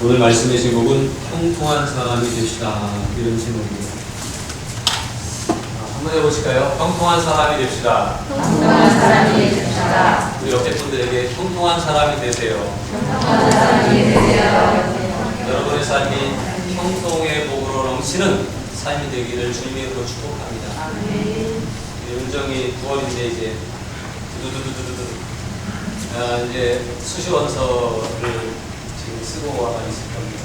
오늘 말씀의 제목은 형통한 사람이 됩시다, 이런 제목입니다. 한번 해보실까요? 형통한 사람이 됩시다. 형통한 사람이 됩시다. 우리 옆에 분들에게 형통한 사람이 되세요. 형통한 사람이 되세요. 여러분의 삶이 형통의 복으로 넘치는 삶이 되기를 주님으로 축복합니다. 아멘. 음정이 9월인데 이제 두두두두두두 이제 수시원서를 지금 쓰고 와가 있을 겁니다.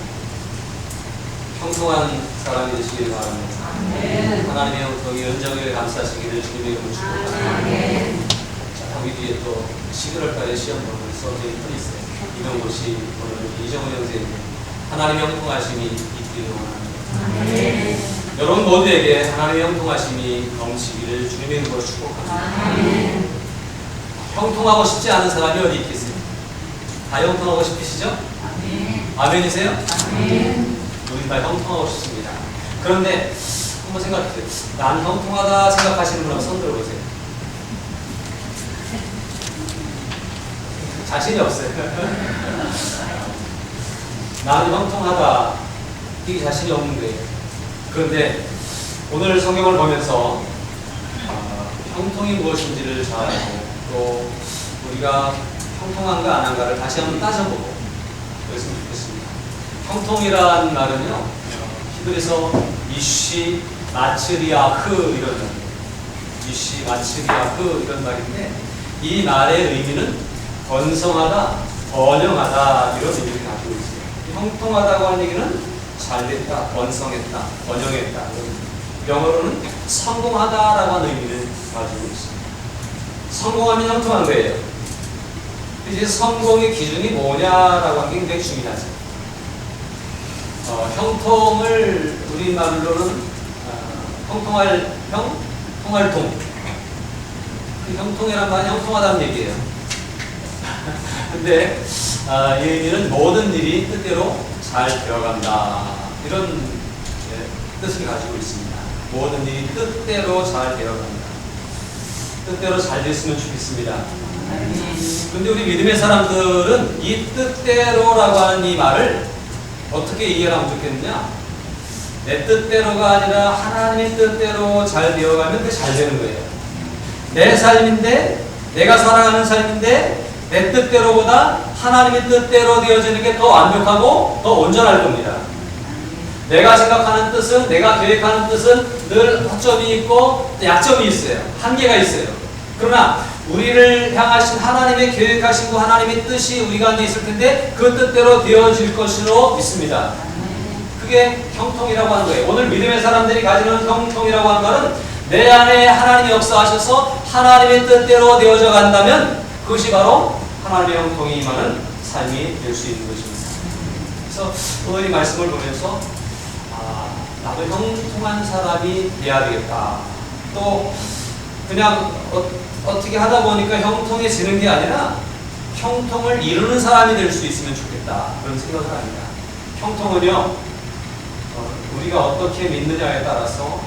형통한 사람이 되시길 바랍니다. 아멘. 하나님의 형통이 은정을 감싸시기를 주님의 이름으로 축복합니다. 아멘. 자, 여기 뒤에 또 11월달에 시험 번호를 써져 있어요. 이명호 씨 오늘 이정호 형제에게 하나님의 형통하심이 있기를 원합니다. 아멘. 여러분 모두에게 하나님의 형통하심이 넘치기를 주님의 이름으로 축복합니다. 아멘. 형통하고 싶지 않은 사람이 어디 있겠어요? 다 형통하고 싶으시죠? 아멘. 아멘이세요? 아멘. 우리 다 형통하고 싶습니다. 그런데 한번 생각해보세요. 난 형통하다 생각하시는 분 한번 손 들어보세요. 자신이 없어요. 나는 형통하다 이게 자신이 없는 거예요. 그런데 오늘 성경을 보면서 형통이 무엇인지를 잘 알고 또 우리가 형통한가 안 한가를 다시 한번 따져보고 그랬으면 좋겠습니다. 형통이란 말은요, 히브리서 이쉬 마츠리아흐 이런 말이에요. 이쉬 마츠리아흐 이런 말인데 이 말의 의미는 번성하다, 번영하다 이런 의미를 가지고 있어요. 형통하다고 하는 얘기는 잘됐다, 번성했다, 번영했다. 영어로는 성공하다라고 하는 의미를 가지고 있습니다. 성공하면 형통한 거예요. 이제 성공의 기준이 뭐냐라고 하는 게 굉장히 중요하죠. 형통을 우리말로는 형통할 형, 통할통. 그 형통이란 말은 형통하다는 얘기예요. 근데 이 의미는 모든 일이 뜻대로 잘 되어간다 이런 뜻을 가지고 있습니다. 모든 일이 뜻대로 잘 되어간다. 뜻대로 잘 됐으면 좋겠습니다. 그런데 우리 믿음의 사람들은 이 뜻대로라고 하는 이 말을 어떻게 이해하면 좋겠느냐? 내 뜻대로가 아니라 하나님의 뜻대로 잘 되어가면 그게 잘 되는 거예요. 내 삶인데, 내가 살아가는 삶인데 내 뜻대로보다 하나님의 뜻대로 되어지는 게 더 완벽하고 더 온전할 겁니다. 내가 생각하는 뜻은, 내가 계획하는 뜻은 늘 허점이 있고 약점이 있어요. 한계가 있어요. 그러나 우리를 향하신 하나님의 계획하시고 하나님의 뜻이 우리 가운데 있을 텐데 그 뜻대로 되어질 것으로 믿습니다. 그게 형통이라고 하는 거예요. 오늘 믿음의 사람들이 가지는 형통이라고 하는 말은 내 안에 하나님이 역사하셔서 하나님의 뜻대로 되어져 간다면 그것이 바로 하나님의 형통이 임하는 삶이 될 수 있는 것입니다. 그래서 오늘 이 말씀을 보면서 나도 형통한 사람이 돼야 되겠다. 또 그냥 어떻게 하다 보니까 형통해지는 게 아니라 형통을 이루는 사람이 될 수 있으면 좋겠다. 그런 생각을 합니다. 형통은요, 우리가 어떻게 믿느냐에 따라서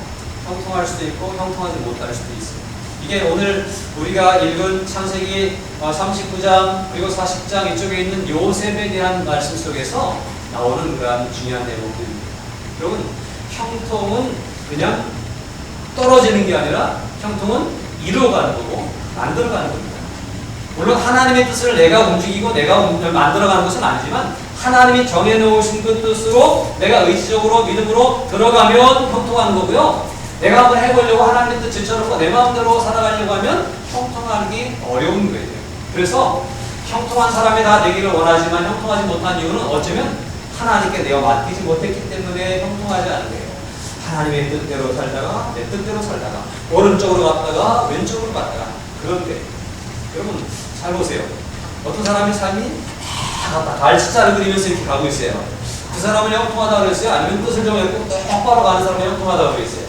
형통할 수도 있고 형통하지 못할 수도 있어요. 이게 오늘 우리가 읽은 창세기 39장 그리고 40장 이쪽에 있는 요셉에 대한 말씀 속에서 나오는 그러한 중요한 대목들입니다. 여러분, 형통은 그냥 떨어지는 게 아니라 형통은 이루어가는 거고 만들어가는 겁니다. 물론 하나님의 뜻을 내가 움직이고 내가 만들어가는 것은 아니지만 하나님이 정해놓으신 그 뜻으로 내가 의지적으로 믿음으로 들어가면 형통하는 거고요. 내가 한번 해보려고 하나님의 뜻 제쳐놓고 내 마음대로 살아가려고 하면 형통하기 어려운 거예요. 그래서 형통한 사람이 다 되기를 원하지만 형통하지 못한 이유는 어쩌면 하나님께 내가 맡기지 못했기 때문에 형통하지 않은 거예요. 하나님의 뜻대로 살다가 내 뜻대로 살다가 오른쪽으로 갔다가 왼쪽으로 갔다가 그런데 여러분 잘 보세요. 어떤 사람의 삶이 달치자를 그리면서 이렇게 가고 있어요. 그 사람은 형통하다고 그랬어요? 아니면 뜻을 정했고 똑바로 가는 사람은 형통하다고 그랬어요?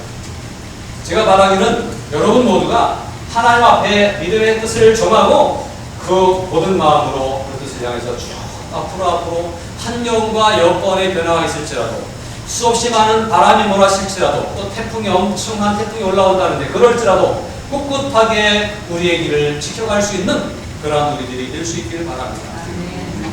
제가 말하기는 여러분 모두가 하나님 앞에 믿음의 뜻을 정하고 그 모든 마음으로 그 뜻을 향해서 쭉 앞으로 환경과 여건의 변화가 있을지라도 수없이 많은 바람이 몰아칠지라도 또 태풍이 엄청난 태풍이 올라온다는데 그럴지라도 꿋꿋하게 우리의 길을 지켜갈 수 있는 그러한 우리들이 될 수 있기를 바랍니다.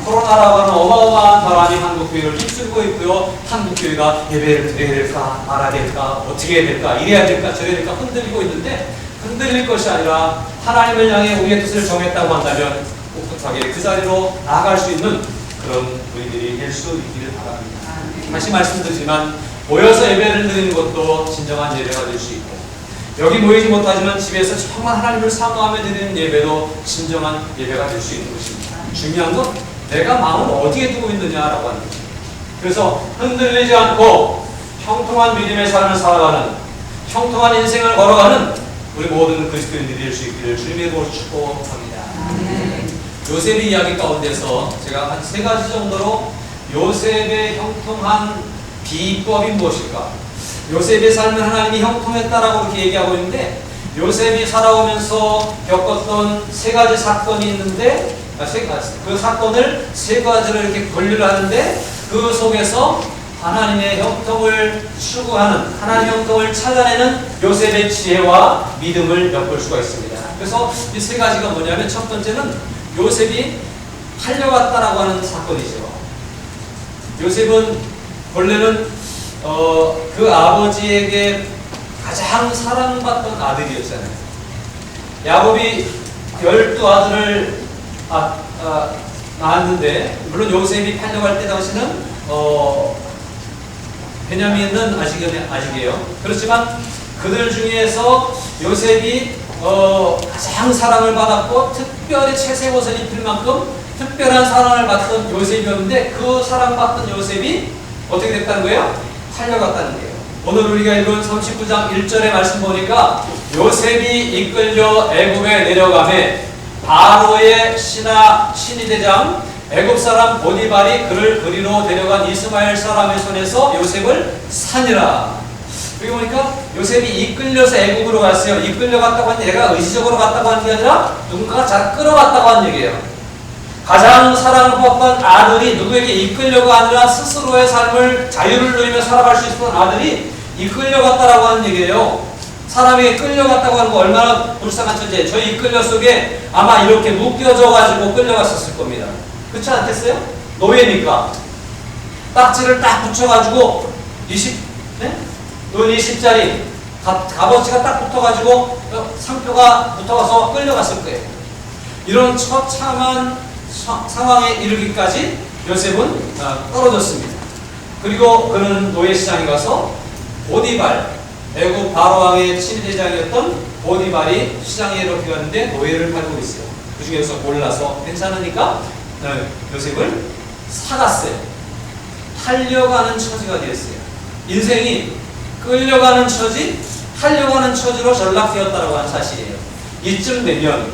코로나라고 하는 어마어마한 바람이 한국교회를 휩쓸고 있고요. 한국교회가 예배를 드려야 될까 말아야 될까 어떻게 해야 될까 이래야 될까 저래야 될까 흔들리고 있는데 흔들릴 것이 아니라 하나님을 향해 우리의 뜻을 정했다고 한다면 꿋꿋하게 그 자리로 나아갈 수 있는 그런 우리들이 될 수 있기를 바랍니다. 다시 말씀드리지만 모여서 예배를 드리는 것도 진정한 예배가 될 수 있고 여기 모이지 못하지만 집에서 정말 하나님을 사모하며 드리는 예배도 진정한 예배가 될 수 있는 것입니다. 중요한 건 내가 마음을 어디에 두고 있느냐라고 하는 거죠. 그래서 흔들리지 않고 형통한 믿음의 삶을 살아가는 형통한 인생을 걸어가는 우리 모든 그리스도인들이 될 수 있기를 주님의 이름으로 축복합니다. 요셉의 이야기 가운데서 제가 한 3가지 정도로 요셉의 형통한 비법이 무엇일까? 요셉의 삶은 하나님이 형통했다라고 이렇게 얘기하고 있는데 요셉이 살아오면서 겪었던 3가지 사건이 있는데 그 사건을 3가지로 이렇게 분류를 하는데 그 속에서 하나님의 형통을 추구하는 하나님의 형통을 찾아내는 요셉의 지혜와 믿음을 엿볼 수가 있습니다. 그래서 이 3가지가 뭐냐면 첫 번째는 요셉이 팔려갔다라고 하는 사건이죠. 요셉은 원래는 그 아버지에게 가장 사랑받던 아들이었잖아요. 야곱이 12아들을 낳았는데 물론 요셉이 팔려갈 때 당시는 베냐민은 아직이에요. 그렇지만 그들 중에서 요셉이 가장 사랑을 받았고 특별히 채색 옷을 입힐 만큼 특별한 사랑을 받던 요셉이었는데 그 사랑받던 요셉이 어떻게 됐다는 거예요? 팔려갔다는 거예요. 오늘 우리가 읽은 39장 1절의 말씀 보니까 요셉이 이끌려 애굽에 내려가매 바로의 신이 대장 애굽 사람 보디발이 그를 그리로 데려간 이스마엘 사람의 손에서 요셉을 산이라. 여기 보니까 요셉이 이끌려서 애굽으로 갔어요. 이끌려 갔다고 하는 얘가 의지적으로 갔다고 하는 게 아니라 누군가가 잘 끌어갔다고 하는 얘기예요. 가장 사랑을 받던 아들이 누구에게 이끌려가 아니라 스스로의 삶을 자유를 누리며 살아갈 수 있었던 아들이 이끌려갔다라고 하는 얘기예요. 사람에게 끌려갔다고 하는 거 얼마나 불쌍한 천재. 저희 이끌려 속에 아마 이렇게 묶여져 가지고 끌려갔었을 겁니다. 그렇지 않겠어요? 노예니까 딱지를 딱 붙여가지고 돈 20짜리 값어치가 딱 붙어가지고 상표가 붙어가서 끌려갔을 거예요. 이런 처참한 상황에 이르기까지 요셉은 떨어졌습니다. 그리고 그는 노예시장에 가서 보디발, 애굽 바로왕의 친위대장이었던 보디발이 시장에 이렇게 갔는데 노예를 팔고 있어요. 그 중에서 골라서 괜찮으니까 요셉을 사갔어요. 팔려가는 처지가 되었어요. 인생이 끌려가는 처지, 팔려가는 처지로 전락되었다라고 하는 사실이에요. 이쯤 되면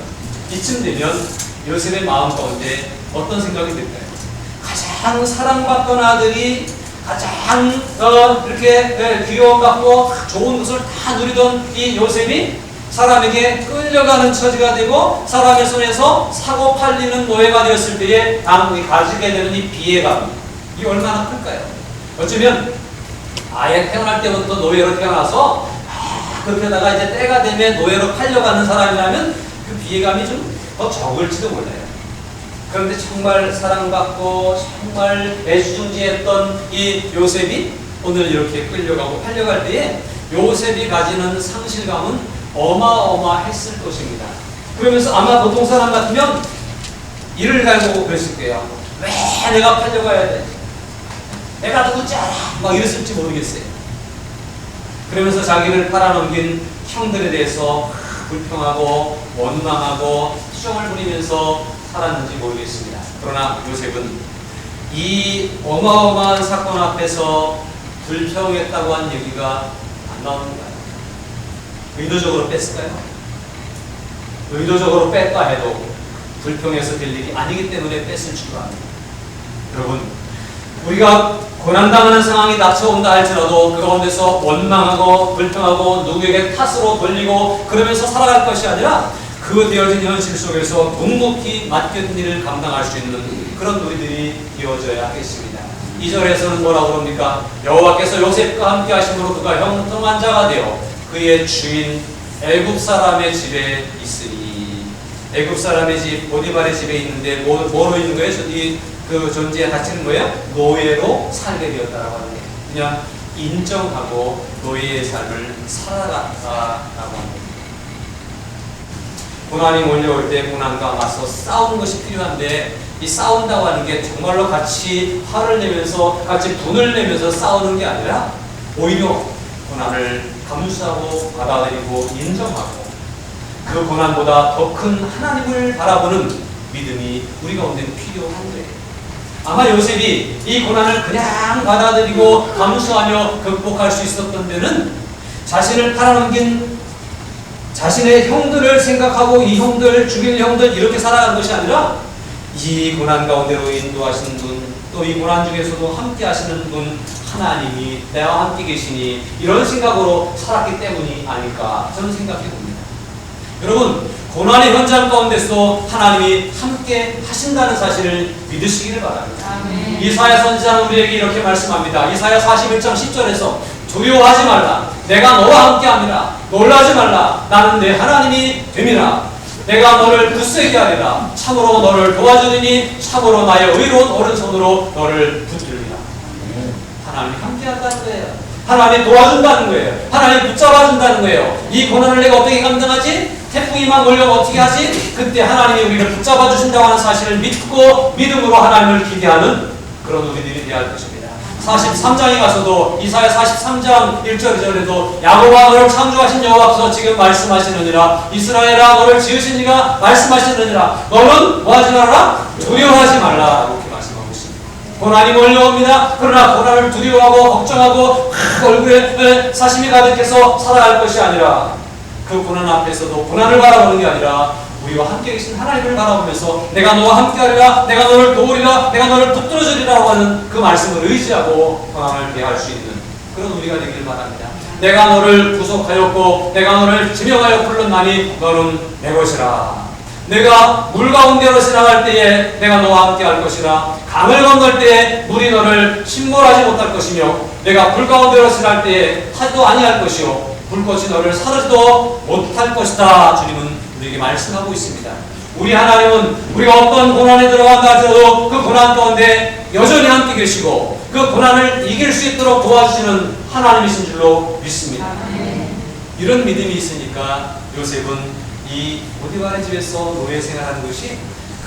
요셉의 마음 가운데 어떤 생각이 들까요? 가장 사랑받던 아들이 가장 이렇게 귀여움받고 좋은 것을 다 누리던 이 요셉이 사람에게 끌려가는 처지가 되고 사람의 손에서 사고 팔리는 노예가 되었을 때에 당국이 가지게 되는 이 비애감, 이게 얼마나 클까요? 어쩌면 아예 태어날 때부터 노예로 태어나서 그렇게 하다가 이제 때가 되면 노예로 팔려가는 사람이라면 그 비애감이 좀 더 적을지도 몰라요. 그런데 정말 사랑받고 정말 애지중지했던 이 요셉이 오늘 이렇게 끌려가고 팔려갈 때에 요셉이 가지는 상실감은 어마어마했을 것입니다. 그러면서 아마 보통 사람 같으면 이를 갈고 그랬을 거예요. 왜 내가 팔려가야 돼? 내가 누군지 알아? 막 이랬을지 모르겠어요. 그러면서 자기를 팔아넘긴 형들에 대해서 불평하고 원망하고 투정을 부리면서 살았는지 모르겠습니다. 그러나 요셉은 이 어마어마한 사건 앞에서 불평했다고 한 얘기가 안 나오는가요? 의도적으로 뺐을까요? 의도적으로 뺐다 해도 불평해서 될 일이 아니기 때문에 뺐을 줄 압니다. 여러분, 우리가 고난당하는 상황이 닥쳐온다 할지라도 그 가운데서 원망하고 불평하고 누구에게 탓으로 돌리고 그러면서 살아갈 것이 아니라 그 되어진 현실 속에서 묵묵히 맡겨진 일을 감당할 수 있는 그런 우리들이 되어져야 하겠습니다. 2절에서는 뭐라고 그럽니까? 여호와께서 요셉과 함께 하심으로 그가 형통한 자가 되어 그의 주인 애굽 사람의 집에 있으니. 애굽 사람의 집 보디발의 집에 있는데 뭐로 있는 거예요? 그 존재에 닫히는 거예요? 노예로 살게 되었다라고 하는 거예요. 그냥 인정하고 노예의 삶을 살아갔다라고 합니다. 고난이 몰려올 때 고난과 맞서 싸우는 것이 필요한데 이 싸운다고 하는 게 정말로 같이 화를 내면서 같이 분을 내면서 싸우는 게 아니라 오히려 고난을 감수하고 받아들이고 인정하고 그 고난보다 더 큰 하나님을 바라보는 믿음이 우리 가운데 필요한 거예요. 아마 요셉이 이 고난을 그냥 받아들이고 감수하며 극복할 수 있었던 데는 자신을 팔아넘긴 자신의 형들을 생각하고 이 형들, 죽일 형들 이렇게 살아가는 것이 아니라 이 고난 가운데로 인도하시는 분, 또 이 고난 중에서도 함께 하시는 분 하나님이 내와 함께 계시니 이런 생각으로 살았기 때문이 아닐까 저는 생각해 봅니다. 여러분, 고난의 현장 가운데서 하나님이 함께 하신다는 사실을 믿으시기를 바랍니다. 아멘. 이사야 선지자는 우리에게 이렇게 말씀합니다. 이사야 41장 10절에서 두려워하지 말라. 내가 너와 함께함이라. 놀라지 말라. 나는 내 하나님이 됨이라. 내가 너를 굳세게 하리라. 참으로 너를 도와주리니 참으로 나의 의로운 오른손으로 너를 붙들리라. 하나님이 함께한다는 거예요. 하나님이 도와준다는 거예요. 하나님이 붙잡아준다는 거예요. 이 고난을 내가 어떻게 감당하지? 태풍이 막 몰려면 어떻게 하지? 그때 하나님이 우리를 붙잡아 주신다고 하는 사실을 믿고 믿음으로 하나님을 기대하는 그런 우리들이 되어야 할 것입니다. 43장에 가서도 이사야 43장 1절 2절에도 야곱아 너를 창조하신 여호와께서 지금 말씀하시느니라. 이스라엘아 너를 지으신 이가 말씀하시느니라. 너는 뭐하지 말아라? 두려워하지 말라. 이렇게 말씀하고 있습니다. 고난이 몰려옵니다. 그러나 고난을 두려워하고 걱정하고 얼굴에 사심이 가득해서 살아갈 것이 아니라 그 고난 앞에서도 고난을 바라보는 게 아니라 우리와 함께 계신 하나님을 바라보면서 내가 너와 함께하리라, 내가 너를 도우리라, 내가 너를 붙들어주리라고 하는 그 말씀을 의지하고 고난을 대할 수 있는 그런 우리가 되기를 바랍니다. 내가 너를 구속하였고 내가 너를 지명하여 불렀나니 너는 내 것이라. 내가 물 가운데로 지나갈 때에 내가 너와 함께 할 것이라. 강을 건널 때에 물이 너를 침몰하지 못할 것이며 내가 불 가운데로 지날 때에 타지도 아니할 것이요 불꽃이 너를 사르지도 못할 것이다. 주님은 우리에게 말씀하고 있습니다. 우리 하나님은 우리가 어떤 고난에 들어간다 하더라도 그 고난 가운데 여전히 함께 계시고 그 고난을 이길 수 있도록 도와주시는 하나님이신 줄로 믿습니다. 이런 믿음이 있으니까 요셉은 이 보디발의 집에서 노예 생활하는 것이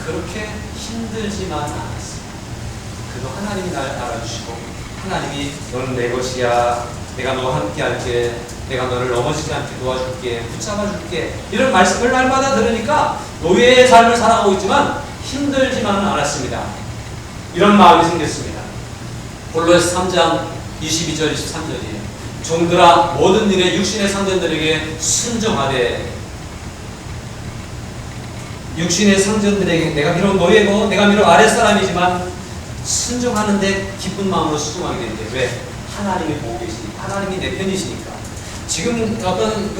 그렇게 힘들지만 않았습니다. 그래도 하나님이 나를 알아주시고 하나님이 너는 내 것이야. 내가 너와 함께 할게. 내가 너를 넘어지지 않게 도와줄게. 붙잡아줄게. 이런 말씀을 날마다 들으니까 노예의 삶을 살아가고 있지만 힘들지만은 않았습니다. 이런 마음이 생겼습니다. 골로새 3장 22절 23절이에요. 종들아 모든 일에 육신의 상전들에게 순종하되 육신의 상전들에게 내가 비록 노예고 내가 비록 아랫사람이지만 순종하는데 기쁜 마음으로 순종하게 되는데 왜? 하나님이 보고 계시니까 하나님이 내 편이시니까 지금 어떤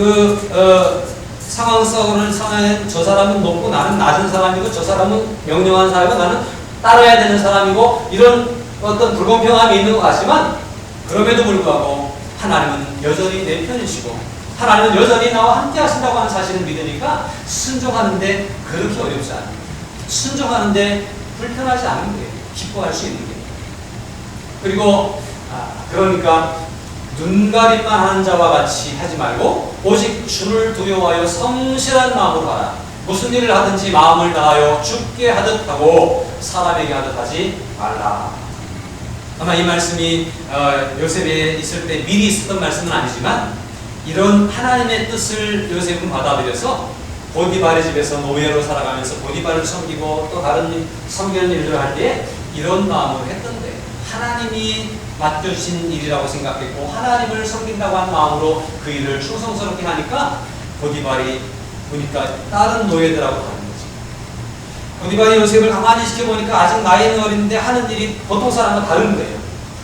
상황 속으로는 상황에 저 사람은 높고 나는 낮은 사람이고 저 사람은 명령한 사람이고 나는 따라야 되는 사람이고 이런 어떤 불공평함이 있는 것 같지만 그럼에도 불구하고 하나님은 여전히 내 편이시고 하나님은 여전히 나와 함께 하신다고 하는 사실을 믿으니까 순종하는데 그렇게 어렵지 않아요. 순종하는데 불편하지 않은 거예요. 기뻐할 수 있는 거예요. 그리고 그러니까 눈가림만 하는 자와 같이 하지 말고 오직 주를 두려워하여 성실한 마음으로 하라. 무슨 일을 하든지 마음을 다하여 주께 하듯 하고 사람에게 하듯 하지 말라. 아마 이 말씀이 요셉에 있을 때 미리 있었던 말씀은 아니지만 이런 하나님의 뜻을 요셉은 받아들여서 보디발의 집에서 노예로 살아가면서 보디발을 섬기고 또 다른 섬기는 일들을 할 때 이런 마음으로 했던 거예요. 하나님이 맡겨주신 일이라고 생각했고 하나님을 섬긴다고 한 마음으로 그 일을 충성스럽게 하니까 보디발이 보니까 다른 노예들하고 다른 거죠. 보디발이 요셉을 가만히 지켜보니까 아직 나이는 어린데 하는 일이 보통 사람과 다른 거예요.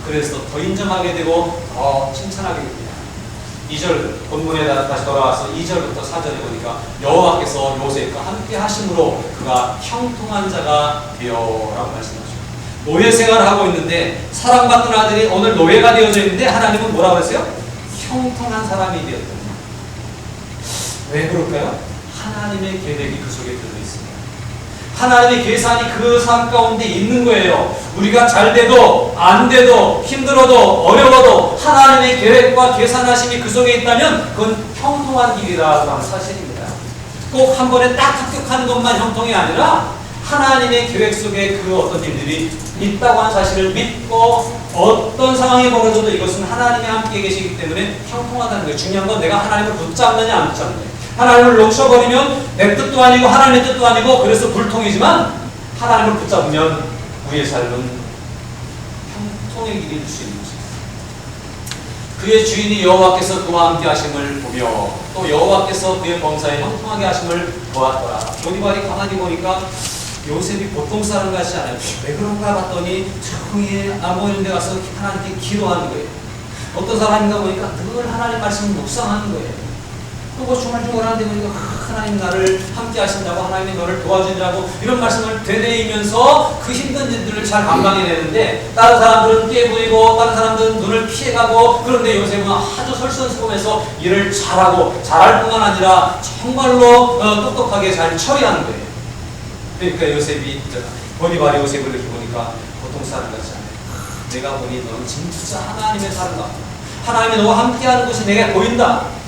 그래서 더 인정하게 되고 더 칭찬하게 됩니다. 2절 본문에 다시 돌아와서 2절부터 4절에 보니까 여호와께서 요셉과 함께 하심으로 그가 형통한 자가 되어라고 말씀하셨습니다. 노예 생활을 하고 있는데 사랑받는 아들이 오늘 노예가 되어져 있는데 하나님은 뭐라고 했어요? 형통한 사람이 되었다. 왜 그럴까요? 하나님의 계획이 그 속에 들어있습니다. 하나님의 계산이 그 삶 가운데 있는 거예요. 우리가 잘 돼도 안 돼도 힘들어도 어려워도 하나님의 계획과 계산하심이 그 속에 있다면 그건 형통한 길이라고 하는 사실입니다. 꼭 한 번에 딱 합격하는 것만 형통이 아니라 하나님의 계획 속에 그 어떤 일들이 있다고 하는 사실을 믿고 어떤 상황이 벌어져도 이것은 하나님이 함께 계시기 때문에 형통하다는 거예요. 중요한 건 내가 하나님을 붙잡느냐 안 붙잡느냐. 하나님을 놓쳐버리면 내 뜻도 아니고 하나님의 뜻도 아니고 그래서 불통이지만 하나님을 붙잡으면 우리의 삶은 형통의 길이 될 수 있는 것입니다. 그의 주인이 여호와께서 그와 함께 하심을 보며 또 여호와께서 그의 범사에 형통하게 하심을 보았더라. 보디발이 가만히 보니까 요셉이 보통 사람 같지 않아요. 왜 그런가 봤더니 조용히 아무 이런 데 가서 하나님께 기도하는 거예요. 어떤 사람인가 보니까 늘 하나님 말씀을 묵상하는 거예요. 또 중얼중얼하는데 보니까 하나님 나를 함께 하신다고 하나님이 너를 도와주리라고 이런 말씀을 되뇌이면서 그 힘든 일들을 잘 감당해내는데 다른 사람들은 깨부리고 다른 사람들은 눈을 피해가고 그런데 요셉은 아주 솔선수범해서 일을 잘하고 잘할 뿐만 아니라 정말로 똑똑하게 잘 처리하는 거예요. 그러니까 요셉이 보디발이 요셉을 이렇게 보니까 보통 사람 같지 않아요. 내가 보니 너는 진짜 하나님의 사람 같다. 하나님이 너와 함께하는 것이 내게 보인다.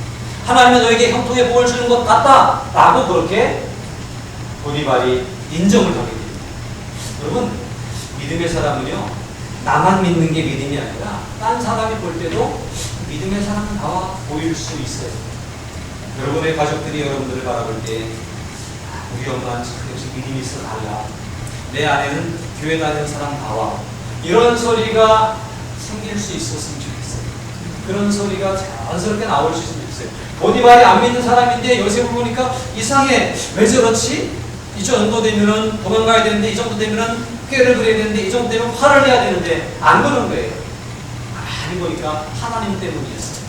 하나님이 너에게 형통의 복을 주는 것 같다. 라고 그렇게 보디발이 인정을 하게 됩니다. 여러분, 믿음의 사람은요, 나만 믿는 게 믿음이 아니라 딴 사람이 볼 때도 믿음의 사람은 나와 보일 수 있어요. 여러분의 가족들이 여러분들을 바라볼 때 우리 엄마는 역시 믿음이 있어 달라. 내 아내는 교회 다니는 사람 다와. 이런 소리가 생길 수 있었으면 좋겠어요. 그런 소리가 자연스럽게 나올 수 있으면 좋겠어요. 보디발이 안 믿는 사람인데 요셉을 보니까 이상해. 왜 저렇지? 이 정도 되면은 도망가야 되는데 이 정도 되면은 꾀를 부려야 되는데 이 정도 되면 화를 내야 되는데 안 그런 거예요. 가만히 보니까 하나님 때문이었어요.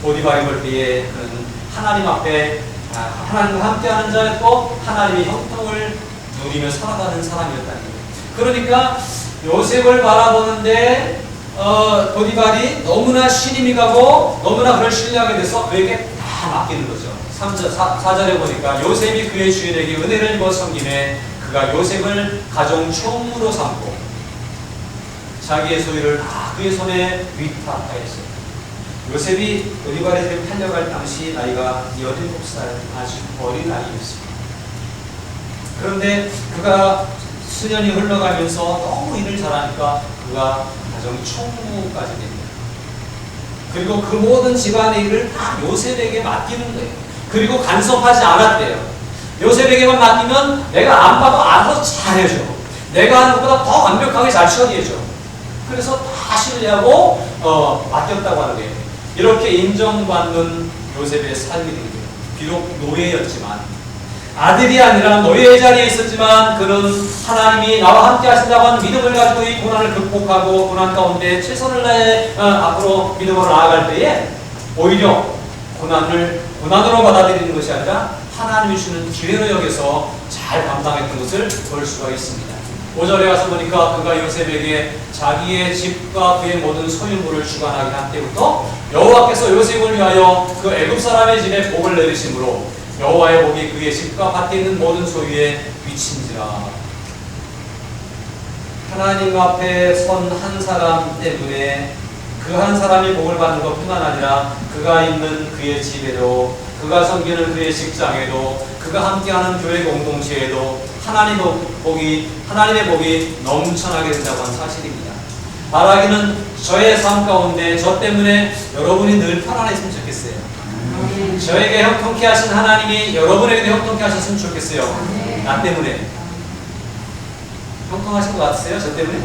보디발이 볼 때에 그는 하나님 앞에 하나님과 함께하는 자였고 하나님의 형통을 누리며 살아가는 사람이었다는 거예요. 그러니까 요셉을 바라보는데 보디발이 너무나 신임이 가고 너무나 그를 신뢰하게 돼서 그에게 다 맡기는 거죠. 4절에 보니까 요셉이 그의 주인에게 은혜를 입어 섬김에 그가 요셉을 가정 총무로 삼고 자기의 소유를 다 그의 손에 위탁하였어요. 요셉이 보디발의 집에 팔려갈 당시 나이가 17살 아주 어린 나이였습니다. 그런데 그가 수년이 흘러가면서 너무 일을 잘하니까 그가 가정 총무까지 됩니다. 그리고 그 모든 집안의 일을 다 요셉에게 맡기는 거예요. 그리고 간섭하지 않았대요. 요셉에게만 맡기면 내가 안 봐도 알아서 잘해줘. 내가 하는 것보다 더 완벽하게 잘 처리해줘. 그래서 다 신뢰하고 맡겼다고 하는 거예요. 이렇게 인정받는 요셉의 삶이 된 거예요. 비록 노예였지만 아들이 아니라 노예의 자리에 있었지만 그는 하나님이 나와 함께 하신다고 하는 믿음을 가지고 이 고난을 극복하고 고난 가운데 최선을 다해 앞으로 믿음으로 나아갈 때에 오히려 고난을 고난으로 받아들이는 것이 아니라 하나님이 주는 기회로 여겨서 잘 감당했던 것을 볼 수가 있습니다. 5절에 가서 보니까 그가 요셉에게 자기의 집과 그의 모든 소유물을 주관하게 한 때부터 여호와께서 요셉을 위하여 그 애굽 사람의 집에 복을 내리심으로 여호와의 복이 그의 집과 밭에 있는 모든 소유에 미친지라. 하나님 앞에 선 한 사람 때문에 그 한 사람이 복을 받는 것뿐만 아니라 그가 있는 그의 집에도 그가 섬기는 그의 직장에도 그가 함께하는 교회 공동체에도 하나님의 복이 넘쳐나게 된다고 하는 사실입니다. 바라기는 저의 삶 가운데 저 때문에 여러분이 늘 편안했으면 좋겠어요. 저에게 형통케 하신 하나님이 여러분에게도 형통케 하셨으면 좋겠어요. 나 때문에 형통하신 것 같으세요? 저 때문에?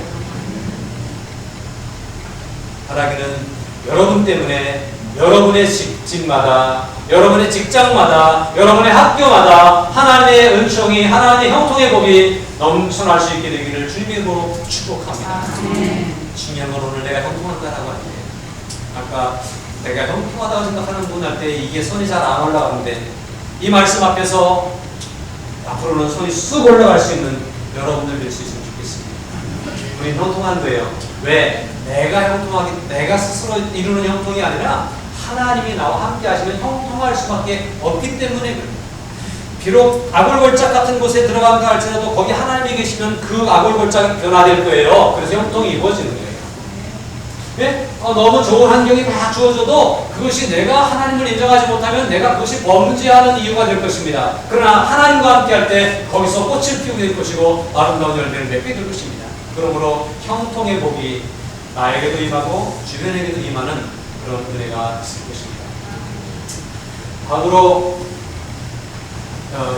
바라기는 여러분 때문에 여러분의 집마다 여러분의 직장마다 여러분의 학교마다 하나님의 은총이 하나님의 형통의 복이 넘쳐날 수 있게 되기를 주님으로 축복합니다. 중요한 건 오늘 내가 형통한다라고 할 때 아까 내가 형통하다고 생각하는 분 할 때 이게 손이 잘 안 올라가는데 이 말씀 앞에서 앞으로는 손이 쑥 올라갈 수 있는 여러분들 될 수 있으면 좋겠습니다. 우리는 형통한 거예요. 왜? 내가 스스로 이루는 형통이 아니라 하나님이 나와 함께 하시면 형통할 수밖에 없기 때문에 그래요. 비록 아골골짝 같은 곳에 들어간다 할지라도 거기 하나님이 계시면 그 아골골짝이 변화될 거예요. 그래서 형통이 이루어지는 거예요. 예? 너무 좋은 환경이 막 주어져도 그것이 내가 하나님을 인정하지 못하면 내가 그것이 범죄하는 이유가 될 것입니다. 그러나 하나님과 함께 할 때 거기서 꽃을 피우게 될 것이고 아름다운 열매를 맺게 될 것입니다. 그러므로 형통의 복이 나에게도 임하고 주변에게도 임하는 그런 은혜가 있을 것입니다. 다음으로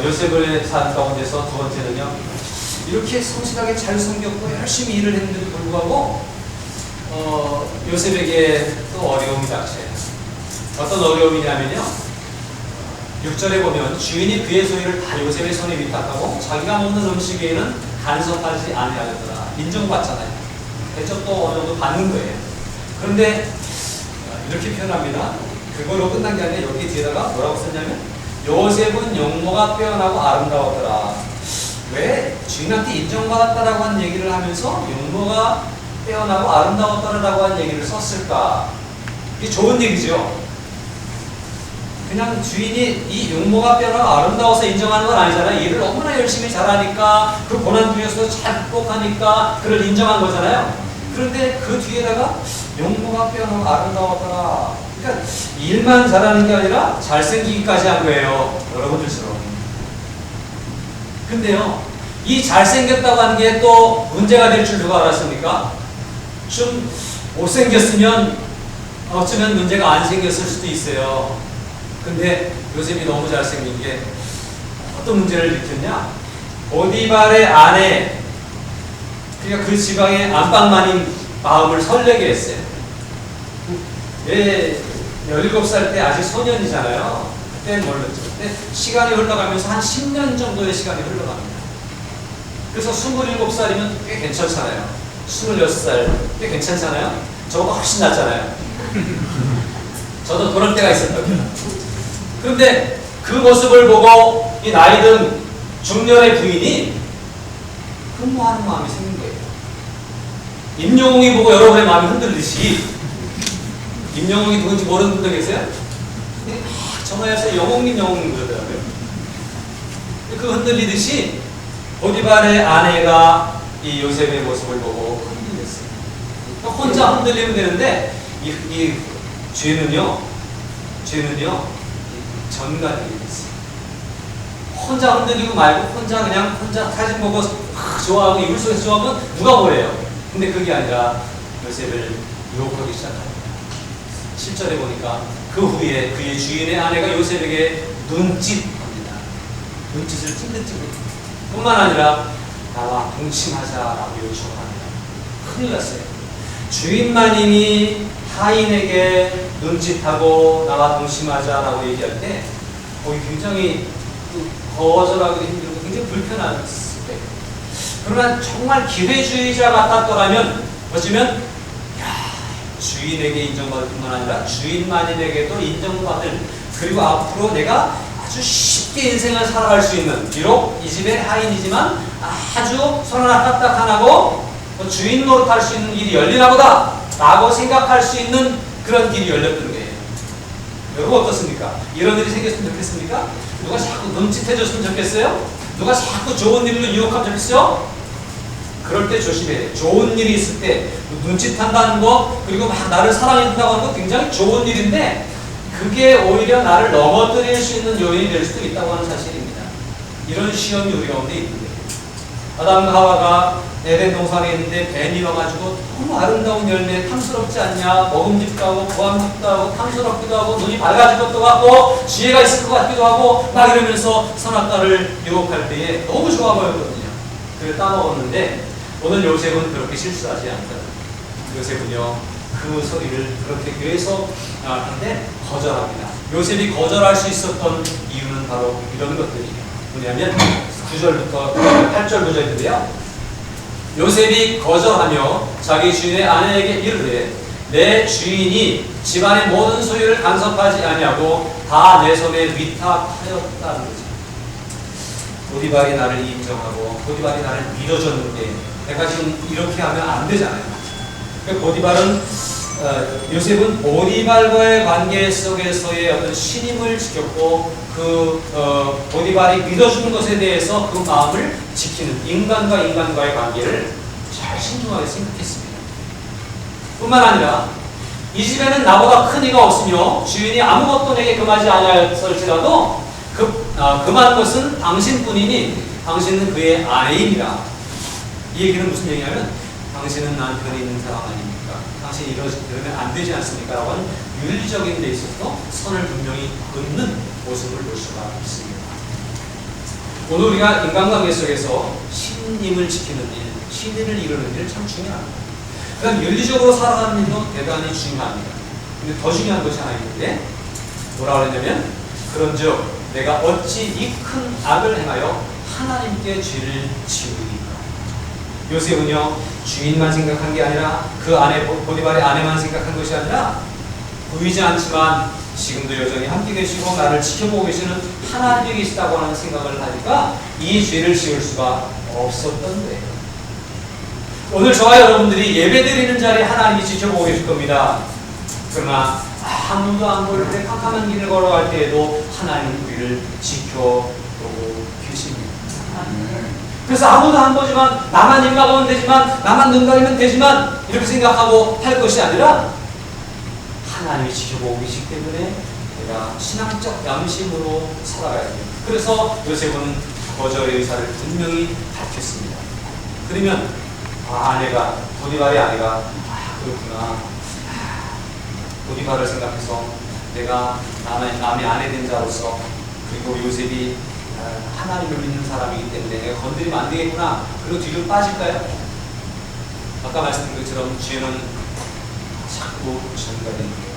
요셉의 삶 가운데서 두 번째는요, 이렇게 성실하게 잘 섬겼고 열심히 일을 했는데도 불구하고 요셉에게 또 어려움이 닥쳐요. 어떤 어려움이냐면요, 6절에 보면 주인이 그의 소유를 다 요셉의 손에 위탁하고 자기가 먹는 음식 외에는 간섭하지 아니하였더라. 인정받잖아요. 대접도 어느 정도 받는 거예요. 그런데 이렇게 표현합니다. 그걸로 끝난 게 아니라 여기 뒤에다가 뭐라고 썼냐면 요셉은 용모가 빼어나고 아름다웠더라. 왜 주인한테 인정받았다라고 한 얘기를 하면서 용모가 빼어나고 아름다웠더라라고 한 얘기를 썼을까? 이게 좋은 얘기죠. 그냥 주인이 이 용모가 빼어나고 아름다워서 인정하는 건 아니잖아요. 일을 너무나 열심히 잘하니까 그 고난 중에서도 잘 극복하니까 그를 인정한 거잖아요. 그런데 그 뒤에다가 용모가 빼어나고 아름다웠더라. 그러니까 일만 잘하는 게 아니라 잘생기기까지 한 거예요. 여러분들처럼. 근데요, 이 잘생겼다고 하는 게 또 문제가 될 줄 누가 알았습니까? 좀 못생겼으면 어쩌면 문제가 안 생겼을 수도 있어요. 근데 요셉이 너무 잘생긴 게 어떤 문제를 일으켰냐? 보디발의 아내, 그러니까 그 지방의 안방마님 마음을 설레게 했어요. 왜 17살 때 아직 소년이잖아요. 그때는 몰랐죠. 근데 시간이 흘러가면서 한 10년 정도의 시간이 흘러갑니다. 그래서 27살이면 꽤 괜찮잖아요. 26살 꽤 괜찮잖아요. 저보다 훨씬 낫잖아요. 저도 그럴 때가 있었거든요. 그런데 그 모습을 보고 이 나이든 중년의 부인이 흠모하는 마음이 생긴 거예요. 임영웅이 보고 여러분의 마음이 흔들리듯이. 임영웅이 누군지 모르는 분들 계세요? 전화해서 영웅님 그러더라고요. 그 흔들리듯이 보디발의 아내가 이 요셉의 모습을 보고 흔들렸어요. 혼자 흔들리면 되는데 이 죄는요 전가되게 됐어요. 혼자 흔들리고 말고 혼자 사진 보고 좋아하고 이불 속에서 좋아하면 누가 뭐래요? 근데 그게 아니라 요셉을 유혹하기 시작합니다. 7절에 보니까 그 후에 그의 주인의 아내가 요셉에게 눈짓합니다. 눈짓을 찔릿찔릿. 뿐만 아니라 나와 동침하자라고 요청합니다. 큰일 났어요. 주인마님이 하인에게 눈짓하고 나와 동침하자라고 얘기할 때 거기 굉장히 거절하기 힘들고 굉장히 불편한 때. 그러나 정말 기회주의자 같았더라면 어쩌면 주인에게 인정받을 뿐만 아니라 주인마님에게도 인정받을, 그리고 앞으로 내가 아주 쉽게 인생을 살아갈 수 있는, 비록 이 집의 하인이지만 아주 손 하나 까딱 안 하고 주인 노릇할 수 있는 길이 열리나 보다 라고 생각할 수 있는 그런 길이 열렸던 거예요. 여러분 어떻습니까? 이런 일이 생겼으면 좋겠습니까? 누가 자꾸 눈짓해줬으면 좋겠어요? 누가 자꾸 좋은 일로 유혹하면 좋겠어요? 그럴 때 조심해야 돼요. 좋은 일이 있을 때 눈짓한다는 거, 그리고 막 나를 사랑한다고 하는 거 굉장히 좋은 일인데 그게 오히려 나를 넘어뜨릴 수 있는 요인이 될 수도 있다고 하는 사실입니다. 이런 시험이 우리 가운데 있는데, 아담과 하와가 에덴 동산에 있는데 뱀이 와가지고 너무 아름다운 열매, 탐스럽지 않냐, 먹음직도 하고 보암직도 하고 탐스럽기도 하고 눈이 밝아질 것도 같고 지혜가 있을 것 같기도 하고 막 이러면서 선악과를 유혹할 때에 너무 좋아 보였거든요. 그걸 따먹었는데 오늘 요셉은 그렇게 실수하지 않다. 요셉은요, 그 소리를 그렇게 계속 하는데 거절합니다. 요셉이 거절할 수 있었던 이유는 바로 이런 것들이에요. 뭐냐면 9절부터 8절 9절인데요. 요셉이 거절하며 자기 주인의 아내에게 이르되 내 주인이 집안의 모든 소유를 간섭하지 아니하고 다 내 손에 위탁하였다는 거죠. 보디발이 나를 인정하고 보디발이 나를 믿어줬는데 내가 지금 이렇게 하면 안 되잖아요. 보디발은 요셉은 보디발과의 관계 속에서의 어떤 신임을 지켰고 보디발이 믿어주는 것에 대해서 그 마음을 지키는 인간과 인간과의 관계를 잘 신중하게 생각했습니다. 뿐만 아니라 이 집에는 나보다 큰 이가 없으며 주인이 아무것도 내게 금하지 아니하였을지라도 금한 것은 당신뿐이니 당신은 그의 아내이니라. 이 얘기는 무슨 얘기냐면 당신은 남편이 있는 사람 아닙니까? 당신이 이러면 안 되지 않습니까? 라고 하는 윤리적인 데 있어서 선을 분명히 긋는 모습을 볼 수가 있습니다. 오늘 우리가 인간관계 속에서 신임을 지키는 일, 신의를 이루는 일 참 중요합니다. 그럼 윤리적으로 살아가는 일도 대단히 중요합니다. 근데 더 중요한 것이 하나 있는데 뭐라 그랬냐면 그런즉 내가 어찌 이 큰 악을 행하여 하나님께 죄를 지으리까. 요셉은요 주인만 생각한 게 아니라 그 아내 보디발의 아내만 생각한 것이 아니라 보이지 않지만 지금도 여전히 함께 계시고 나를 지켜보고 계시는 하나님이 계시다고 하는 생각을 하니까 이 죄를 지을 수가 없었던 거예요. 오늘 저와 여러분들이 예배드리는 자리에 하나님이 지켜보고 계실 겁니다. 그러나 아무도 안 볼 때 캄캄한 길을 걸어갈 때에도 하나님은 우리를 지켜보고 계십니다. 그래서 아무도 안 보지만 나만 입 막으면 되지만 나만 눈 가리면 되지만 이렇게 생각하고 할 것이 아니라 하나님이 지켜보고 계시기 때문에 내가 신앙적 양심으로 살아가야 됩니다. 그래서 요셉은 거절의 의사를 분명히 밝혔습니다. 그러면 아내가 보디발의 아내가 그렇구나 보디발을 생각해서 내가 남의 아내 된 자로서 그리고 요셉이 하나님을 믿는 사람이기 때문에 내가 건드리면 안 되겠구나. 그리고 뒤로 빠질까요? 아까 말씀드린 것처럼 죄는 자꾸 전가되는 거예요.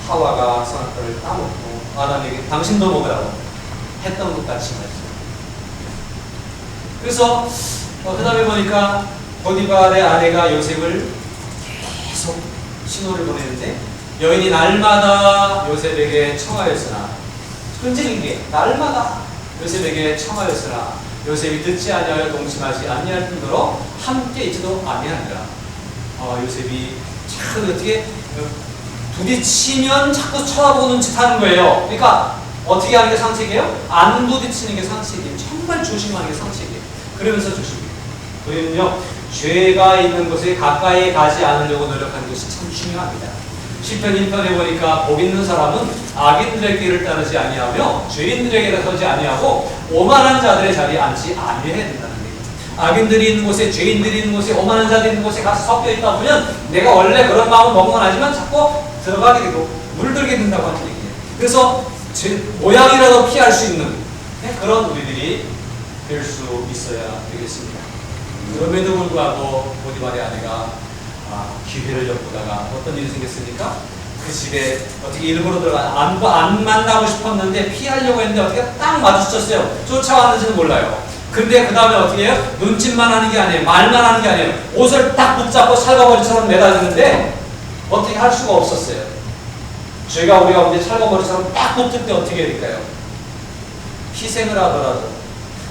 하와가 선악과를 따먹고 아담에게 당신도 먹으라고 했던 것 같이 말이죠. 그래서 그 다음에 보니까 보디발의 아내가 요셉을 계속 신호를 보내는데 여인이 날마다 요셉에게 청하였으나 끈질긴 게 날마다 요셉에게 청하였으나 요셉이 듣지 아니하여 동침하지 아니할 뿐더러 함께 있지도 아니하니라. 요셉이 참 어떻게 부딪히면 자꾸 쳐다보는 짓 하는 거예요. 그러니까 어떻게 하는 게 상책이에요? 안 부딪히는 게 상책이에요. 정말 조심하는 게 상책이에요. 그러면서 조심해요. 그러면요 죄가 있는 곳에 가까이 가지 않으려고 노력하는 것이 참 중요합니다. 시편 1편에 보니까 복 있는 사람은 악인들의 길을 따르지 아니하며 죄인들의 길에 서지 아니하고 오만한 자들의 자리에 앉지 아니해야 된다는 얘기예요. 악인들이 있는 곳에 죄인들이 있는 곳에 오만한 자들이 있는 곳에 가서 섞여 있다 보면 내가 원래 그런 마음을 먹은 건 아니지만 자꾸 들어가게 되고 물들게 된다고 하는 얘기예요. 그래서 모양이라도 피할 수 있는 그런 우리들이 될 수 있어야 되겠습니다. 그럼에도 불구하고 보디발의 아내가 기회를 엿보다가 어떤 일이 생겼습니까? 그 집에 어떻게 일부러 안 만나고 싶었는데 피하려고 했는데 어떻게 딱 마주쳤어요. 쫓아왔는지는 몰라요. 근데 그 다음에 어떻게 해요? 눈짓만 하는 게 아니에요. 말만 하는 게 아니에요. 옷을 딱 붙잡고 찰거머리처럼 매달리는데 어떻게 할 수가 없었어요. 저희가 우리 가운데 찰거머리처럼 딱 붙을 때 어떻게 해야 될까요? 희생을 하더라도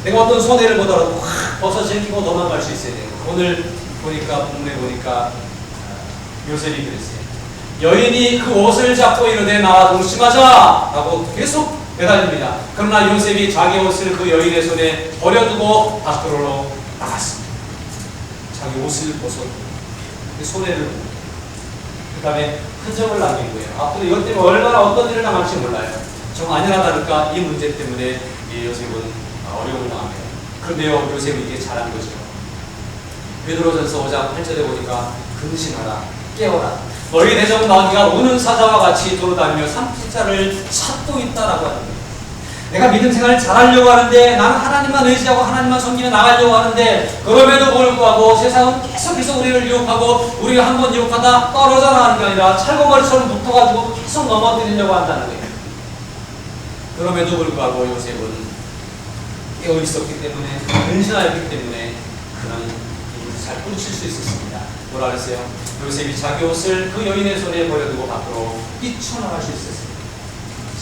내가 어떤 손해를 보더라도 확 벗어 제끼고 도망갈 수 있어야 돼요. 오늘 보니까 본문에 보니까 요셉이 그랬어요. 여인이 그 옷을 잡고 이르되 나와 동침하자 라고 계속 매달립니다. 그러나 요셉이 자기 옷을 그 여인의 손에 버려두고 밖으로 나갔습니다. 자기 옷을 벗어두고 손해를 그 다음에 흔적을 남긴 거예요. 앞으로 이것 때문에 얼마나 어떤 일을 당할지 몰라요. 정 아니나 다를까 이 문제 때문에 이 요셉은 어려움을 당합니다. 그런데요 요셉이 이게 잘한 거죠. 베드로전서 5장 8절에 보니까 근신하라 깨어라 너희 대적 마귀가 우는 사자와 같이 돌아다니며 삼키자를 찾고 있다라고 하는 거예요. 내가 믿음 생활을 잘하려고 하는데 나는 하나님만 의지하고 하나님만 섬기며 나가려고 하는데 그럼에도 불구하고 세상은 계속해서 우리를 유혹하고 우리가 한번 유혹하다 떨어져 나가는 게 아니라 찰거머리처럼 붙어가지고 계속 넘어뜨리려고 한다는 거예요. 그럼에도 불구하고 요셉은 깨어 있었기 때문에 근신하였기 때문에 그런 일을 잘 뿌리칠 수 있었습니다. 뭐라 그랬어요? 요셉이 자기 옷을 그 여인의 손에 버려두고 밖으로 뛰쳐나갈 수 있었습니다.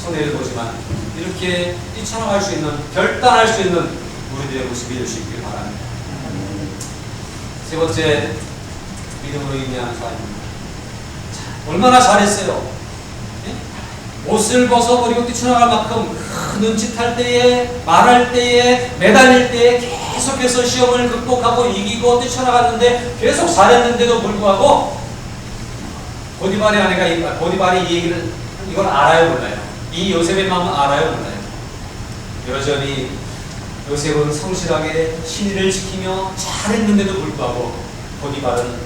손해를 보지만 이렇게 뛰쳐나갈 수 있는 결단할 수 있는 우리들의 모습이 될 수 있길 바랍니다. 세 번째 믿음으로 인내하는 삶입니다. 얼마나 잘했어요. 예? 옷을 벗어버리고 뛰쳐나갈 만큼 눈짓할 때에, 말할 때에, 매달릴 때에 계속해서 시험을 극복하고 이기고 뛰쳐나갔는데 계속 잘했는데도 불구하고 보디발의 아내가 보디발이 이 얘기를 이걸 알아요 몰라요? 이 요셉의 마음을 알아요 몰라요? 여전히 요셉은 성실하게 신의를 지키며 잘했는데도 불구하고 보디발은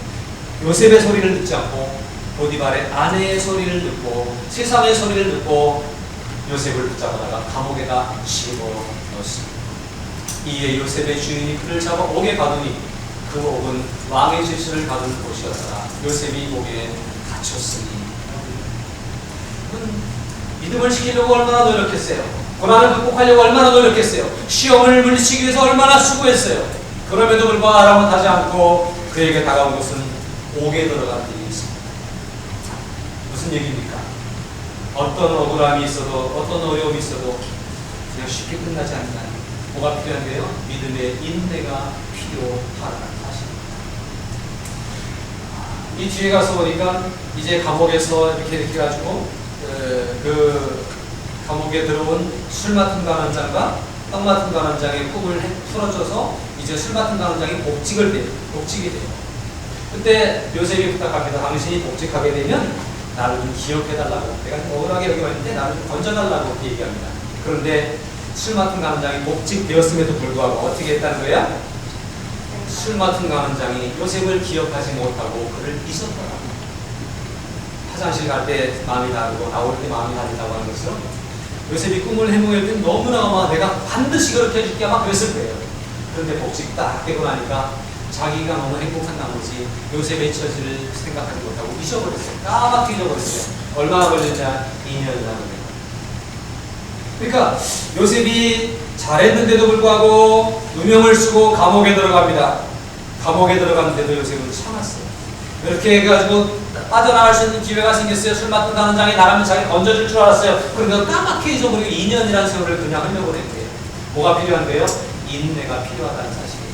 요셉의 소리를 듣지 않고 보디발의 아내의 소리를 듣고 세상의 소리를 듣고 요셉을 붙잡아다가 감옥에다 집어넣었습니다. 이에 요셉의 주인이 그를 잡아 옥에 가두니 그 옥은 왕의 질서를 받은 곳이었더라. 요셉이 옥에 갇혔으니. 믿음을 지키려고 얼마나 노력했어요. 고난을 극복하려고 얼마나 노력했어요. 시험을 물리치기 위해서 얼마나 수고했어요. 그럼에도 불구하고 아랑곳하지 않고 그에게 다가온 것은 옥에 들어간 일이 있습니다. 무슨 얘기입니까? 어떤 억울함이 있어도 어떤 어려움이 있어도 그냥 쉽게 끝나지 않는다. 뭐가 필요한데요? 믿음의 인내가 필요하다는 사실입니다. 이 뒤에 가서 보니까 이제 감옥에서 이렇게 가지고 그 감옥에 들어온 술 맡은 간원장과 떡 맡은 간원장의 꿈을 풀어줘서 이제 술 맡은 간원장이 복직이 돼요. 그때 요셉이 부탁합니다. 당신이 복직하게 되면 나를 좀 기억해달라고. 내가 좀 억울하게 여기 왔는데 나를 좀 건져달라고 이렇게 얘기합니다. 그런데 술 맡은 간원장이 복직되었음에도 불구하고 어떻게 했다는 거야? 술 맡은 간원장이 요셉을 기억하지 못하고 그를 잊었더라. 화장실 갈 때 마음이 다르고 나올 때 마음이 다르다고 하는 것처럼 요셉이 꿈을 해몽할 때 너무나 아마 내가 반드시 그렇게 해줄게 아마 그랬을 거예요. 그런데 복직 딱 되고 나니까 자기가 너무 행복한 나머지 요셉의 처지를 생각하지 못하고 잊어버렸어요. 까맣게 잊어버렸어요. 얼마나 걸렸냐? 2년이나 걸려요. 그러니까 요셉이 잘했는데도 불구하고 누명을 쓰고 감옥에 들어갑니다. 감옥에 들어갔는데도 요셉은 참았어요. 이렇게 해가지고 빠져나갈 수 있는 기회가 생겼어요. 술 맡은 간원장이 나가면 자기 건져줄 줄 알았어요. 그런데 까맣게 잊어버리고 2년이라는 세월을 그냥 흘려보냈대요. 뭐가 필요한데요? 인내가 필요하다는 사실이에요.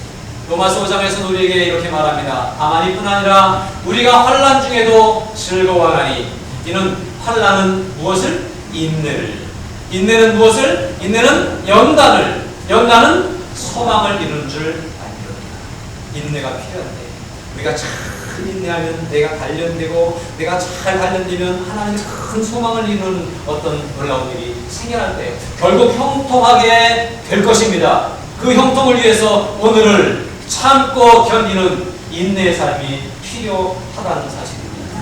로마서 5장에서 우리에게 이렇게 말합니다. 다만 이뿐 아니라 우리가 환난 중에도 즐거워하나니 이는 환난은 무엇을? 인내를. 인내는 무엇을? 인내는 연단을. 연단은 소망을 이루는 줄 알리라. 인내가 필요한데 우리가 잘 인내하면 내가 단련되고 내가 잘 단련되면 하나님의 큰 소망을 이루는 어떤 놀라운 일이 생겨날 때 결국 형통하게 될 것입니다. 그 형통을 위해서 오늘을 참고 견디는 인내의 삶이 필요하다는 사실입니다.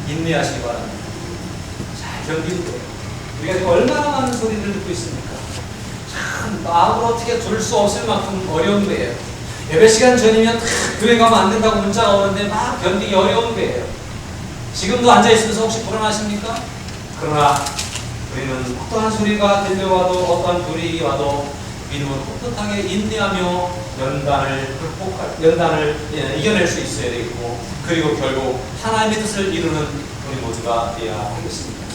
인내하시기 바랍니다. 잘 견디는 거예요. 우리가 지금 얼마나 많은 소리를 듣고 있습니까? 참 마음을 어떻게 둘 수 없을 만큼 어려운 거예요. 예배 시간 전이면 교회 가면 안 된다고 문자가 오는데 막 견디기 어려운 거예요. 지금도 앉아있으면서 혹시 불안하십니까? 그러나 우리는 어떠한 소리가 들려와도 어떠한 불이익이 와도 믿음은 꿋꿋하게 인내하며 연단을 이겨낼 수 있어야 되겠고 그리고 결국 하나님의 뜻을 이루는 우리 모두가 되어야 하겠습니다.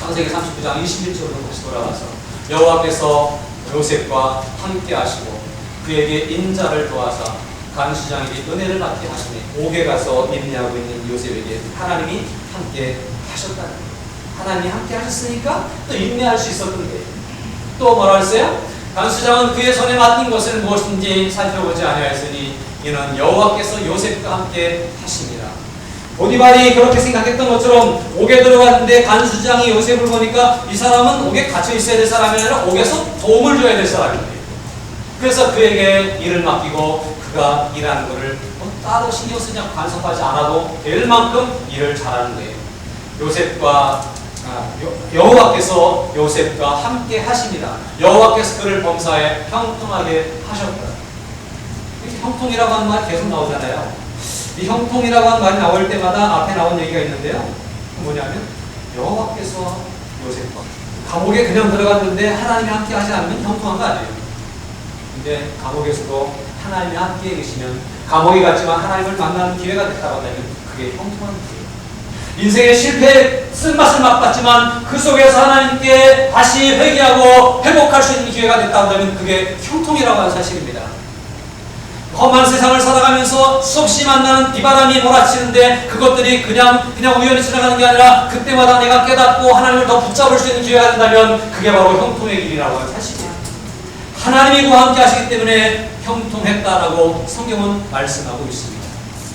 창세기 39장 21절로 다시 돌아와서 여호와께서 요셉과 함께 하시고 그에게 인자를 도와서 간수장에게 은혜를 받게 하시네. 옥에 가서 인내하고 있는 요셉에게 하나님이 함께 하셨다는 거예요. 하나님이 함께 하셨으니까 또 인내할 수 있었던 거예요. 또 뭐라 했어요? 간수장은 그의 손에 맡긴 것을 무엇인지 살펴보지 아니하였으니 이는 여호와께서 요셉과 함께 하십니다. 보디발이 그렇게 생각했던 것처럼 옥에 들어갔는데 간수장이 요셉을 보니까 이 사람은 옥에 갇혀 있어야 될 사람이 아니라 옥에서 도움을 줘야 될 사람입니다. 그래서 그에게 일을 맡기고 그가 일하는 것을 따로 신경 쓰지 않고 간섭하지 않아도 될 만큼 일을 잘하는 거예요. 여호와께서 요셉과 함께 하십니다. 여호와께서 그를 범사에 형통하게 하셨다. 형통이라고 하는 말이 계속 나오잖아요. 이 형통이라고 하는 말이 나올 때마다 앞에 나온 얘기가 있는데요. 뭐냐면 여호와께서 요셉과 감옥에 그냥 들어갔는데 하나님이 함께 하지 않으면 형통한 거 아니에요. 근데 감옥에서도 하나님이 함께 계시면 감옥에 갔지만 하나님을 만나는 기회가 됐다고 한다면 그게 형통한 거예요. 인생의 실패에 쓴맛을 맛봤지만 그 속에서 하나님께 다시 회개하고 회복할 수 있는 기회가 됐다고 한다면 그게 형통이라고 하는 사실입니다. 험한 세상을 살아가면서 수없이 만나는 비바람이 몰아치는데 그것들이 그냥 우연히 지나가는 게 아니라 그때마다 내가 깨닫고 하나님을 더 붙잡을 수 있는 기회가 된다면 그게 바로 형통의 길이라고 하는 사실이에요. 하나님이 그와 함께 하시기 때문에 형통했다라고 성경은 말씀하고 있습니다.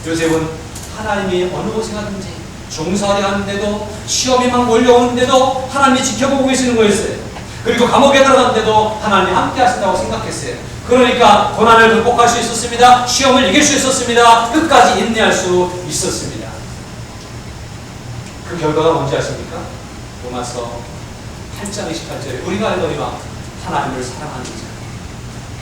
요셉은 하나님이 어느 곳에 가든지 종살이 하는데도 시험이 막 몰려오는데도 하나님이 지켜보고 계시는 거였어요. 그리고 감옥에 들어갔는데도 하나님이 함께 하신다고 생각했어요. 그러니까 고난을 극복할 수 있었습니다. 시험을 이길 수 있었습니다. 끝까지 인내할 수 있었습니다. 그 결과가 뭔지 아십니까? 로마서 8장 28절에 우리가 알거니와 하나님을 사랑하는 자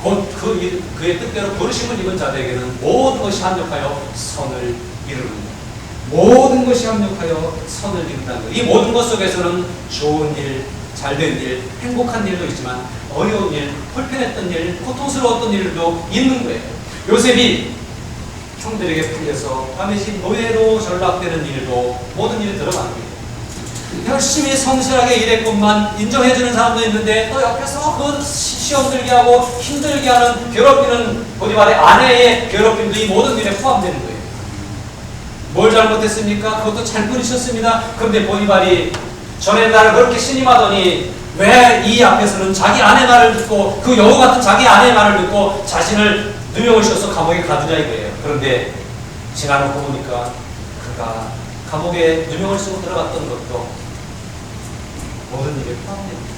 곧 그의 뜻대로 부르심을 입은 자들에게는 모든 것이 합력하여 선을 이루는다. 모든 것이 합력하여 선을 이룬다는 것. 이 모든 것 속에서는 좋은 일, 잘된 일, 행복한 일도 있지만 어려운 일, 불편했던 일, 고통스러웠던 일도 있는 거예요. 요셉이 형들에게 풀려서 밤에 집 노예로 전락되는 일도 모든 일이 들어가는 거예요. 열심히 성실하게 일했건만 인정해주는 사람도 있는데 또 옆에서 그 시험 들게 하고 힘들게 하는 괴롭히는 보디발의 아내의 괴롭힘도 이 모든 일에 포함되는 거예요. 뭘 잘못했습니까? 그것도 잘 부리셨습니다. 그런데 보디발이 전에 나를 그렇게 신임하더니 왜 이 앞에서는 자기 아내 말을 듣고 그 여우 같은 자기 아내의 말을 듣고 자신을 누명을 씌워서 감옥에 가두냐 이거예요. 그런데 지나놓고 보니까 그가 감옥에 누명을 쓰고 들어갔던 것도 모든 일에 포함됩니다.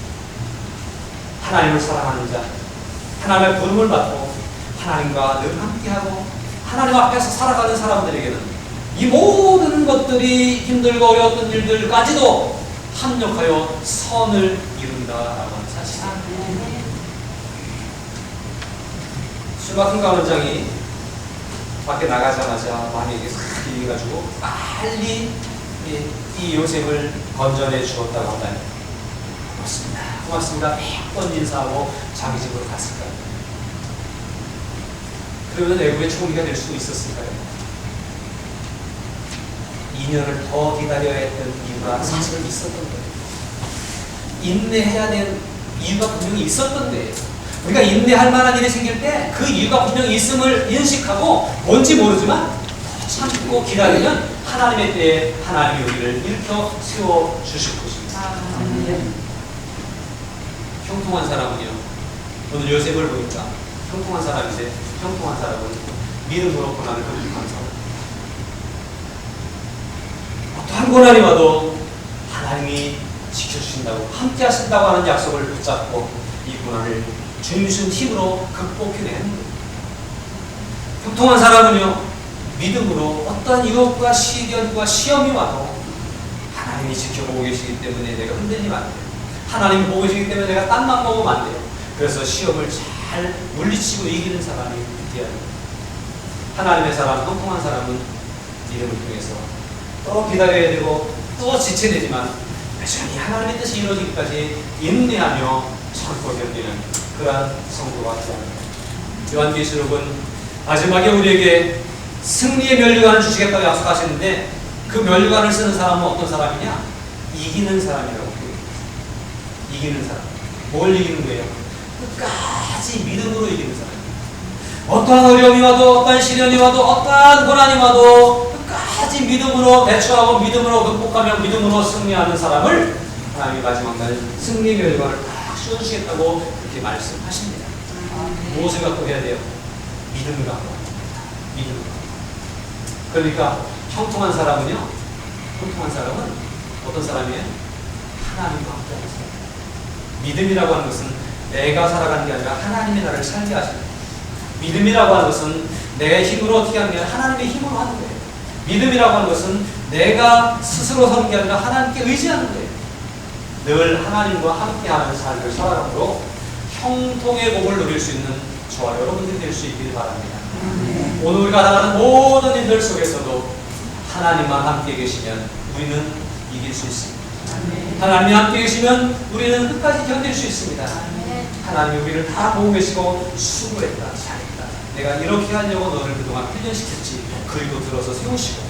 하나님을 사랑하는 자, 하나님의 부름을 받고 하나님과 늘 함께하고 하나님 앞에서 살아가는 사람들에게는 이 모든 것들이 힘들고 어려웠던 일들까지도 합력하여 선을 이룬다라고 하는 사실입니다. 술 막힌 가문장이 밖에 나가자마자 마귀에게 싹 이겨가지고 빨리 이 요셉을 건져내 주었다고 한다면 고맙습니다. 100번 인사하고 자기 집으로 갔을까요? 그러면 애굽의 총리가 될 수도 있었을까요? 2년을 더 기다려야 했던 이유가 사실은 있었던 거예요. 인내해야 될 이유가 분명히 있었던 거예요. 우리가 인내할 만한 일이 생길 때 그 이유가 분명히 있음을 인식하고 뭔지 모르지만 참고 기다리면 하나님의 때에 하나님이 우리를 일으켜 세워주실 것입니다. 형통한 사람은요, 오늘 요셉을 보니까 형통한 사람인데 형통한 사람은 믿음으로 고난을 극복한 사람. 어떠한 고난이 와도 하나님이 지켜주신다고 함께 하신다고 하는 약속을 붙잡고 이 고난을 주님 주신 힘으로 극복해내는 거예요. 형통한 사람은요, 믿음으로 어떠한 유혹과 시련과 시험이 와도 하나님이 지켜보고 계시기 때문에 내가 흔들리면 안 돼요. 하나님이 보고 계시기 때문에 내가 딴만 먹으면 안 돼요. 그래서 시험을 잘 물리치고 이기는 사람이 되어야 돼요. 하나님의 사람, 형통한 사람은 믿음을 통해서 또 기다려야 되고 또 지체되지만 여전히 하나님의 뜻이 이루어지기까지 인내하며 참고 견디는 그러한 성도가 되어야 합니다. 요한계시록은 마지막에 우리에게 승리의 면류관을 주시겠다고 약속하셨는데 그 면류관을 쓰는 사람은 어떤 사람이냐? 이기는 사람이라고 표현합니다. 이기는 사람. 뭘 이기는 거예요? 끝까지 믿음으로 이기는 사람. 어떠한 어려움이 와도 어떠한 시련이 와도 어떠한 고난이 와도 끝까지 믿음으로 대처하고 믿음으로 극복하며 믿음으로 승리하는 사람을 하나님이 마지막 날 승리의 면류관을 딱 씌워주시겠다고 그렇게 말씀하십니다. 무엇을 갖고 해야 돼요? 믿음을 갖고. 믿음을 갖고. 그러니까 형통한 사람은요, 형통한 사람은 어떤 사람이에요? 하나님과 함께하는 사람. 믿음이라고 하는 것은 내가 살아가는 게 아니라 하나님이 나를 살게 하시는 거예요. 믿음이라고 하는 것은 내 힘으로 어떻게 하는 게 아니라 하나님의 힘으로 하는 거예요. 믿음이라고 하는 것은 내가 스스로 사는 게 아니라 하나님께 의지하는 거예요. 늘 하나님과 함께하는 삶을 살아감으로 형통의 복을 누릴 수 있는 저와 여러분들이 될 수 있기를 바랍니다. 오늘 우리가 나가는 모든 일들 속에서도 하나님만 함께 계시면 우리는 이길 수 있습니다. 하나님이 함께 계시면 우리는 끝까지 견딜 수 있습니다. 하나님이 우리를 다 보고 계시고 수고했다, 잘했다. 내가 이렇게 하려고 너를 그동안 훈련시켰지. 그리고 들어서 세우시고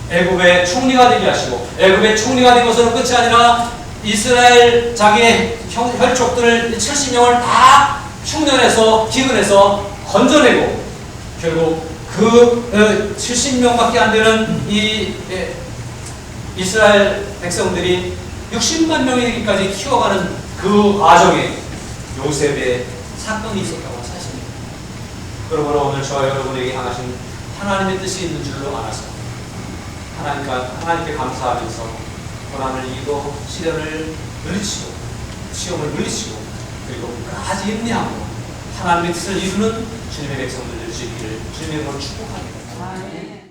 애굽의 총리가 되게 하시고 애굽의 총리가 된 것으로 끝이 아니라 이스라엘 자기의 혈족들 70명을 다 흉년해서 기근해서 건져내고 결국 그 70명밖에 안 되는 이 이스라엘 백성들이 60만 명에게까지 키워가는 그 과정에 요셉의 사건이 있었다고 사실입니다. 그러므로 오늘 저와 여러분에게 향하신 하나님의 뜻이 있는 줄로 알아서 하나님께 감사하면서 고난을 이기고 시련을 물리치고 시험을 물리치고 그리고 끝까지 인내하고 하나님의 뜻을 이루는 주님의 백성들 될 수 있기를 주님의 이름으로 축복합니다. 아멘.